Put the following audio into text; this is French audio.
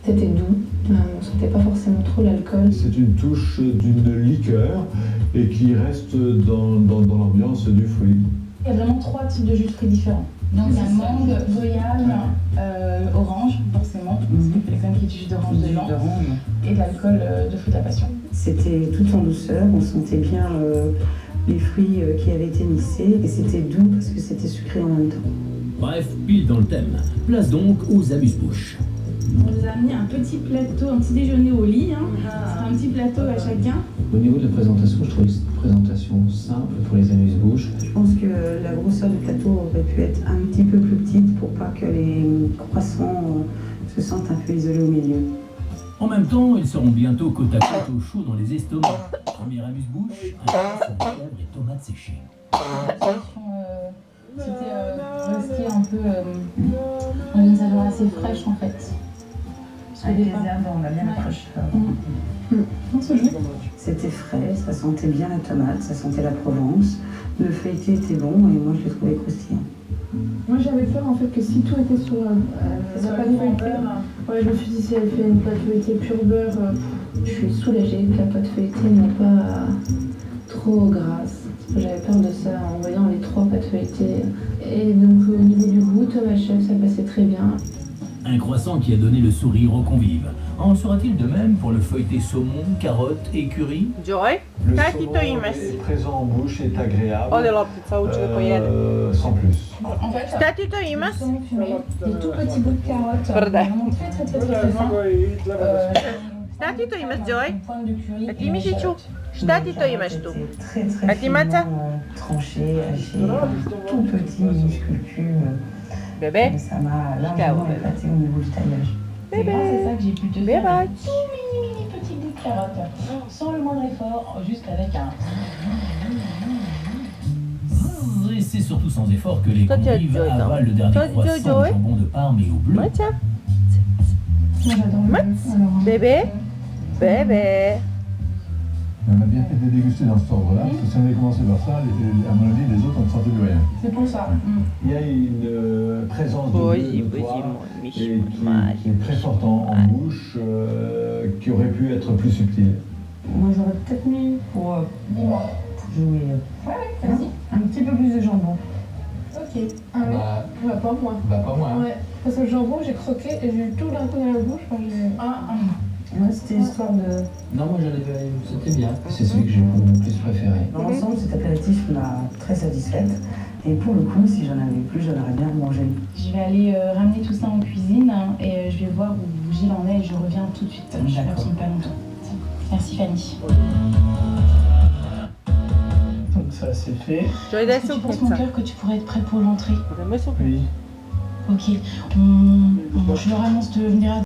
C'était doux, on ne sentait pas forcément trop l'alcool. C'est une touche d'une liqueur et qui reste dans l'ambiance du fruit. Il y a vraiment 3 types de jus de fruits différents. Donc il y a mangue, goyave, orange, forcément, parce qu'il y a quand même qui est du jus d'orange dedans, et de l'alcool de fruits de la passion. C'était tout en douceur, on sentait bien les fruits qui avaient été mixés, et c'était doux parce que c'était sucré en même temps. Bref, pile dans le thème. Place donc aux amuse-bouches. On vous a mis un petit plateau, un petit déjeuner au lit, c'est un petit plateau à chacun. Au niveau de la présentation, je trouvais que c'était une présentation simple pour les amuse-bouches. Je pense que la grosseur du plateau aurait pu être un petit peu plus petite pour pas que les croissants se sentent un peu isolés au milieu. En même temps, ils seront bientôt côte à côte au chaud dans les estomacs. Première amuse-bouche, un poisson de chèvre et tomates séchées. C'était rester un peu dans une saveur assez fraîche en fait. Avec les herbes, on a bien la fraîcheur. C'était frais, ça sentait bien la tomate, ça sentait la Provence. Le feuilleté était bon et moi je l'ai trouvé croustillant. Moi j'avais peur en fait que si tout était sur la pâte feuilletée, ouais, je me suis dit si elle fait une pâte feuilletée pure beurre, je suis soulagée que la pâte feuilletée n'est pas trop grasse. J'avais peur de ça en voyant les 3 pâtes feuilletées. Et donc au niveau du goût, tomate chèvre, ça passait très bien. Un croissant qui a donné le sourire aux convives. En sera-t-il de même pour le feuilleté saumon, carotte et curry? Joy, Le Taki saumon to imaš. est présent en bouche, est agréable, Ode loptica uči da pojede. sans plus. En fait, Šta ti to imaš? saumon fumé, des tout petits bouts de carotte, Tvrde. vraiment très fins. Šta ti to imaš, Joy? Une pointe de curry A et ti une Mišiću? échalote. Šta ti to imaš tu? C'était très Ah, très tu m'as ça finement tranché, haché, tout petit, minuscule cube. Bébé? Ça m'a largement épaté au niveau du taillage. C'est grâce à ça que j'ai pu te Bébé. faire un tout mini petit bout de carotte, sans le moindre effort, juste avec un... Et c'est surtout sans effort que les Toi, tu as convives Joy, non? avalent le dernier Toi, tu as croissant Joy? au jambon de Parme et au bleu. Macha? Moi j'adore le goût, alors, Bébé? Bébé? On a bien fait de déguster dans cet ordre-là, parce que si on avait commencé par ça, à mon avis, les autres, on ne sentait plus rien. C'est pour ça. Il y a une présence de Boy, bleu, de boy, poivre, mon et Mišiću, qui est très forte en bouche, qui aurait pu être plus subtile. Moi j'aurais peut-être mis pour jouer Vas-y. un petit peu plus de jambon. Ok. Ah oui. Bah, pas moi. Pas moi. Hein. Ouais. Parce que le jambon, j'ai croqué et j'ai eu tout d'un coup dans la bouche. Enfin, Moi c'était histoire de... Non, moi c'était bien. C'est celui que j'ai le plus préféré. Dans l'ensemble, cet apéritif m'a très satisfaite. Et pour le coup, si j'en avais plus, j'en aurais bien mangé. Je vais aller ramener tout ça en cuisine et je vais voir où Gilles en est et je reviens tout de suite. Je D'accord. n'absente pas longtemps. Merci Fanny. Donc ça c'est fait. Joy, Est-ce dai que tu penses sopra. mon cœur que tu pourrais être prêt pour l'entrée? Dammi sopra. Oui. Ok. Je leur annonce de venir à